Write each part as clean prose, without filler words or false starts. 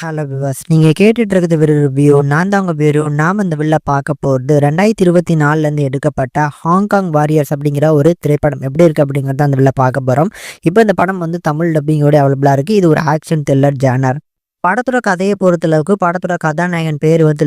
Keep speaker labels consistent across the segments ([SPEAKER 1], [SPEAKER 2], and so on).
[SPEAKER 1] Hello விவாஸ், நீங்கள் கேட்டுட்டு இருக்கிறது வெறும் ரிவ்யூ. நான் தான் உங்கள் பேரு. நாம் இந்த வெளில பார்க்க போகிறது 2024லேருந்து எடுக்கப்பட்ட ஹாங்காங் வாரியர்ஸ் அப்படிங்கிற ஒரு திரைப்படம் எப்படி இருக்குது அப்படிங்கிறத அந்த வெளில பார்க்க போகிறோம். இப்போ இந்த படம் வந்து தமிழ் டப்பிங்கோட அவைலபிளாக இருக்குது. இது ஒரு ஆக்ஷன் த்ரில்லர் ஜானர். படத்தோட கதையை பொறுத்தளவுக்கு படத்தோட கதாநாயகன் பேர் வந்து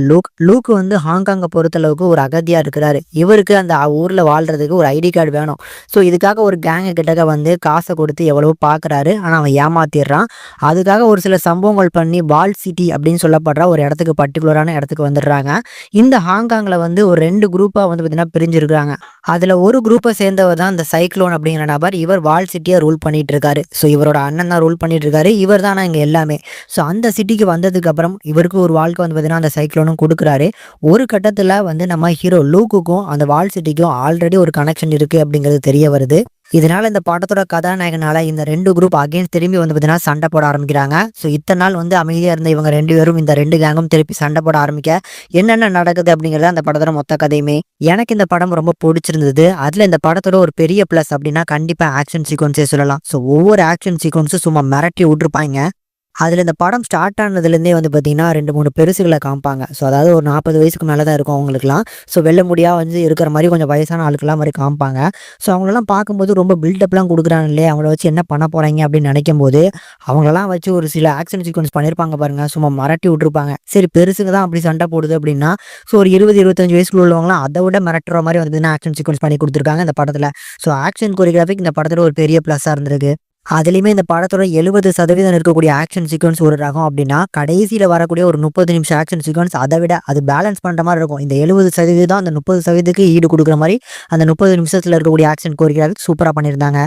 [SPEAKER 1] லூக் வந்து ஹாங்காங்கை பொறுத்தளவுக்கு ஒரு அகதியாக இருக்கிறாரு. இவருக்கு அந்த ஊரில் வாழ்கிறதுக்கு ஒரு ஐடி கார்டு வேணும். ஸோ இதுக்காக ஒரு கேங்கு கிட்டக்க வந்து காசை கொடுத்து எவ்வளவோ பார்க்குறாரு. ஆனால் அவன் ஏமாத்திடுறான். அதுக்காக ஒரு சில சம்பவங்கள் பண்ணி வால் சிட்டி அப்படின்னு சொல்லப்படுற ஒரு இடத்துக்கு பர்டிகுலரான இடத்துக்கு வந்துடுறாங்க. இந்த ஹாங்காங்கில் வந்து ஒரு 2 குரூப்பாக வந்து பார்த்தீங்கன்னா பிரிஞ்சிருக்கிறாங்க. அதில் ஒரு குரூப்பை சேர்ந்தவர் தான் இந்த சைக்ளோன் அப்படிங்கிற நபர். இவர் வால் சிட்டியை ரூல் பண்ணிட்டு இருக்காரு. ஸோ இவரோட அண்ணன் தான் ரூல் பண்ணிட்டு இருக்காரு. இவர் தான் இங்கே எல்லாமே. ஸோ அந்த சிட்டிக்கு வந்ததுக்கு அப்புறம் இவருக்கு ஒரு வாழ்க்கை வந்து பார்த்தீங்கன்னா அந்த சைக்ளோனும் கொடுக்குறாரு. ஒரு கட்டத்தில் வந்து நம்ம ஹீரோ லூக்குக்கும் அந்த வால் சிட்டிக்கும் ஆல்ரெடி ஒரு கனெக்ஷன் இருக்குது அப்படிங்கிறது தெரிய வருது. இதனால இந்த படத்தோட கதாநாயகனால இந்த 2 குரூப் அகைன்ஸ்ட் திரும்பி வந்து பார்த்தீங்கன்னா சண்டை போட ஆரம்பிக்கிறாங்க. ஸோ இத்தனை நாள் வந்து அமைதியாக இருந்த இவங்க 2 பேரும் இந்த 2 கேங்கும் திருப்பி சண்டை போட ஆரம்பிக்க என்னென்ன நடக்குது அப்படிங்கிறத அந்த படத்தோட மொத்த கதையுமே. எனக்கு இந்த படம் ரொம்ப பிடிச்சிருந்தது. அதில் இந்த படத்தோட ஒரு பெரிய ப்ளஸ் அப்படின்னா கண்டிப்பாக ஆக்ஷன் சீக்வன்ஸே சொல்லலாம். ஸோ ஒவ்வொரு ஆக்ஷன் சீக்வன்ஸும் சும்மா மிரட்டி விட்டுருப்பாங்க. அதில் இந்த படம் ஸ்டார்ட் ஆனதுலேருந்தே வந்து பார்த்திங்கன்னா 2-3 பெருசுகளை காமிப்பாங்க. ஸோ அதாவது ஒரு 40 வயசுக்கு மேலே தான் இருக்கும் அவங்களுக்குலாம். ஸோ வெள்ள முடியாக வந்து இருக்கிற மாதிரி கொஞ்சம் வயசான ஆளுக்கெல்லாம் மாதிரி காமிப்பாங்க. ஸோ அவங்களெல்லாம் பார்க்கும்போது ரொம்ப பில்டப்லாம் கொடுக்குறாங்க இல்லையா, அவங்கள வச்சு என்ன பண்ண போகிறாங்க அப்படின்னு நினைக்கும் போது அவங்களெல்லாம் வச்சு ஒரு சில ஆக்ஷன் சீக்வன்ஸ் பண்ணியிருப்பாங்க பாருங்கள். சும்மா மிரட்டி விட்ருப்பாங்க. சரி, பெருசுங்க தான் அப்படி சண்டை போடுது அப்படின்னா, ஸோ ஒரு 20-25 வயசுக்குள்ள உள்ளவங்களாம் அதை விட மிரட்டுற மாதிரி வந்து ஆக்ஷன் சீக்வன்ஸ் பண்ணி கொடுத்துருக்காங்க இந்த படத்தில். ஸோ ஆக்ஷன் கொரியோகிராஃபிக் இந்த படத்தில் ஒரு பெரிய ப்ளஸ்ஸாக இருந்திருக்கு. அதுலேயுமே இந்த படத்தோட 70% இருக்கக்கூடிய ஆக்ஷன் சீக்வன்ஸ் ஒரு ரகம் அப்படின்னா, கடைசியில் வரக்கூடிய ஒரு 30 நிமிஷம் ஆக்ஷன் சீக்வன்ஸ் அதை விட அது பேலன்ஸ் பண்ணுற மாதிரி இருக்கும். இந்த 70% அந்த 30%க்கு ஈடு கொடுக்குற மாதிரி அந்த 30 நிமிஷத்தில் இருக்கக்கூடிய ஆக்ஷன் கோரியோகிராஃபிக் சூப்பராக பண்ணியிருந்தாங்க.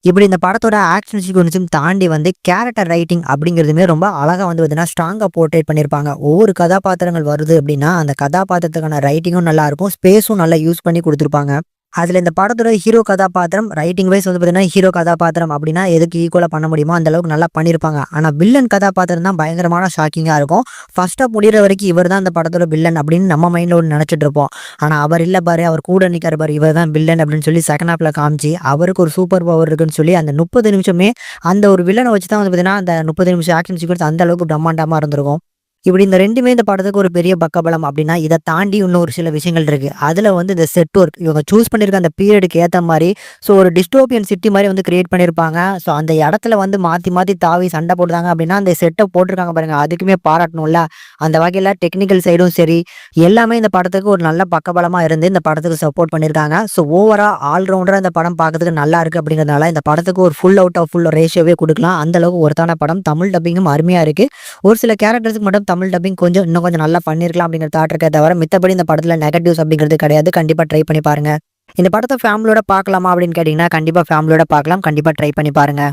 [SPEAKER 1] இப்படி இந்த படத்தோட ஆக்ஷன் சீக்வன்ஸும் தாண்டி வந்து கேரக்டர் ரைட்டிங் அப்படிங்கிறதுமே ரொம்ப அழகாக வந்து பார்த்தீங்கன்னா ஸ்ட்ராங்காக போர்ட்ரேட் பண்ணியிருப்பாங்க. ஒவ்வொரு கதாபாத்திரங்கள் வருது அப்படின்னா அந்த கதாபாத்திரத்துக்கான ரைட்டிங்கும் நல்லாயிருக்கும், ஸ்பேஸும் நல்லா யூஸ் பண்ணி கொடுத்துருப்பாங்க. அதில் இந்த படத்தோட ஹீரோ கதாபாத்திரம் ரைட்டிங் வைஸ் வந்து பார்த்தீங்கன்னா ஹீரோ கதாபாத்திரம் அப்படின்னா எதுக்கு ஈக்குவலாக பண்ண முடியுமோ அந்த அளவுக்கு நல்லா பண்ணியிருப்பாங்க. ஆனால் வில்லன் கதாபாத்திரம் தான் பயங்கரமான ஷாக்கிங்காக இருக்கும். ஃபர்ஸ்ட்டாக முடிகிற வரைக்கும் இவர் தான் இந்த படத்தோட வில்லன் அப்படின்னு நம்ம மைண்டில் ஒன்று நினச்சிட்டு இருப்போம். ஆனால் அவர் இல்லை பாரு, அவர் கூட நிற்கிற பாரு, இவர் தான் வில்லன் அப்படின்னு சொல்லி செகண்ட் ஹாஃபில் காமிச்சு அவருக்கு ஒரு சூப்பர் பவர் இருக்குன்னு சொல்லி அந்த 30 நிமிஷமே அந்த ஒரு வில்லனை வச்சு தான் வந்து பார்த்தீங்கன்னா அந்த 30 நிமிஷம் ஆக்ஷன் சீக்வன்ஸ் அந்த அளவுக்கு பிரம்மாண்டமாக இருந்திருக்கும். இப்படி இந்த 2மே இந்த படத்துக்கு ஒரு பெரிய பக்கபலம் அப்படின்னா, இதை தாண்டி இன்னும் ஒரு சில விஷயங்கள் இருக்குது. அதில் வந்து இந்த செட் ஒர்க் இவங்க சூஸ் பண்ணியிருக்க அந்த பீரியடுக்கு ஏற்ற மாதிரி ஸோ ஒரு டிஸ்டோபியன் சிட்டி மாதிரி வந்து கிரியேட் பண்ணியிருப்பாங்க. ஸோ அந்த இடத்துல வந்து மாற்றி தாவி சண்டை போடுறாங்க அப்படின்னா அந்த செட்டை போட்டிருக்காங்க பாருங்கள், அதுக்குமே பாராட்டணும்ல. அந்த வகையில் டெக்னிக்கல் சைடும் சரி எல்லாமே இந்த படத்துக்கு ஒரு நல்ல பக்கபலமாக இருந்து இந்த படத்துக்கு சப்போர்ட் பண்ணியிருக்காங்க. ஸோ ஓவரால் ஆல்ரவுண்டராக இந்த படம் பார்க்கறதுக்கு நல்லா இருக்குது அப்படிங்கிறதுனால இந்த படத்துக்கு ஒரு ஃபுல் அவுட் ஆஃப் ஃபுல் ரேஷியோவே கொடுக்கலாம். அந்தளவுக்கு ஒருத்தான படம். தமிழ் டப்பிங்கும் அருமையாக இருக்குது. ஒரு சில கேரக்டர்ஸுக்கு மட்டும் தமிழ் டப்பிங் இன்னும் கொஞ்சம் நல்லா பண்ணியிருக்கலாம் அப்படிங்கிற தாட் இருக்கே தவிர மித்தபடி இந்த படத்தில் நெகட்டிவ்ஸ் அப்படிங்கிறது கிடையாது. கண்டிப்பாக ட்ரை பண்ணி பாருங்க. இந்த படத்தை ஃபேமிலியோட பார்க்கலாமா அப்படின்னு கேட்டிங்கன்னா கண்டிப்பாக ஃபேமிலியோட பார்க்கலாம். கண்டிப்பாக ட்ரை பண்ணி பாருங்க.